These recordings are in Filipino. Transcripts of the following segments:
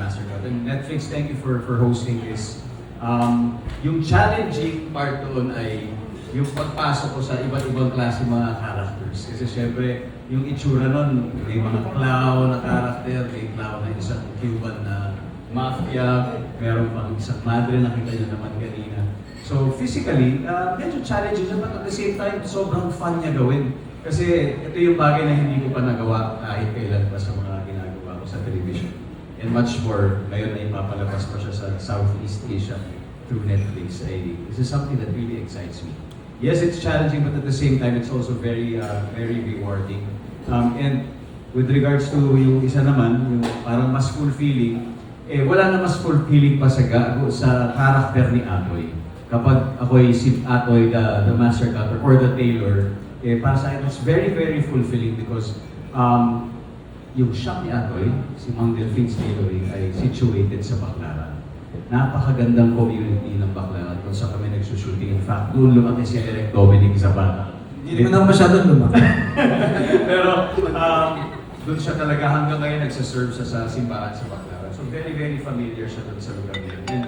Mastercard. And Netflix, thank you for hosting this. Yung challenging part doon ay yung pagpasok ko sa iba't ibang klase mga characters. Kasi syempre, yung itsura nun, may mga clown na character, may clown na isang Cuban na mafia, meron pang isang madre na kita nyo naman kanina. So physically, medyo challenging siya, but at the same time, sobrang fun niya gawin. Kasi ito yung bagay na hindi ko pa nagawa kahit kailan pa sa mga ginagawa ko sa television. And much more, ngayon na ipapalabas pa siya sa Southeast Asia through Netflix. This is something that really excites me. Yes, it's challenging, but at the same time, it's also very rewarding. And with regards to yung isa naman, yung parang mas fulfilling, wala na mas fulfilling pa sa character ni Atoy. Kapag ako'y si Atoy, the master cutter or the tailor, para sa akin, it's very fulfilling because yung shop ni Atoy, si Mang Delphine's Tailoring, ay situated sa Baclaran. Napakagandang community ng Baclaran kung saan kami nagsushooting. In fact, doon lumaki si Eric Dominic Zabala. Hindi mo na masyadong lumaki. Pero doon siya talaga hanggang ngayon nagsaserve sa simbahan sa Baclaran. So very familiar siya doon sa lugar niya. And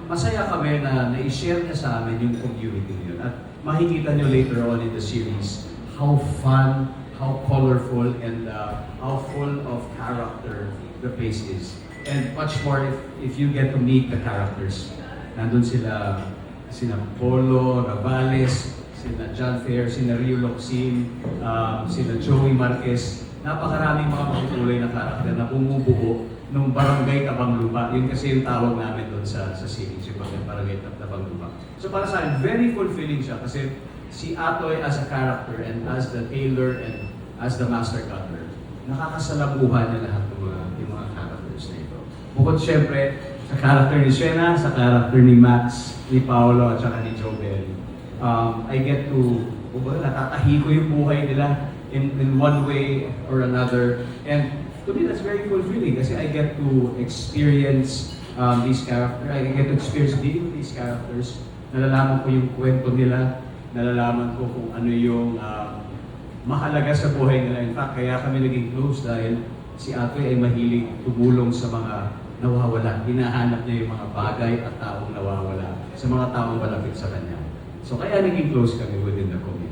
masaya kami na na-share niya sa amin yung community niyo. At makikita niyo later on in the series how fun, how colorful, and how full of character the place is. And much more if you get to meet the characters. Nandun sila Polo, Navales, sila John Fair, sila Rio Locsin, sila Joey Marquez. Napakaraming mga makukulay na karakter na bumubuo nung Barangay Tabang Lupa. Yun kasi yung tawag namin doon sa series, yung Barangay Tabang Lupa. So para sa akin, very fulfilling siya kasi si Atoy as a character and as the tailor and as the master cutter, nakakasalamuhan niya lahat yung mga characters na ito. Bukod syempre, sa character ni Shena, sa character ni Max, ni Paolo, at saka ni Joe Belly. I get to, natatahi ko yung buhay nila in one way or another. And to me, that's very fulfilling kasi I get to experience these characters. I get to experience being with these characters. Nalalaman ko yung kwento nila. Nalalaman ko kung ano yung mahalaga sa buhay nila. In fact, kaya kami naging close dahil si Atoy ay mahilig tumulong sa mga nawawala. Hinahanap niya yung mga bagay at taong nawawala sa mga taong malapit sa kanya. So kaya naging close kami within the community.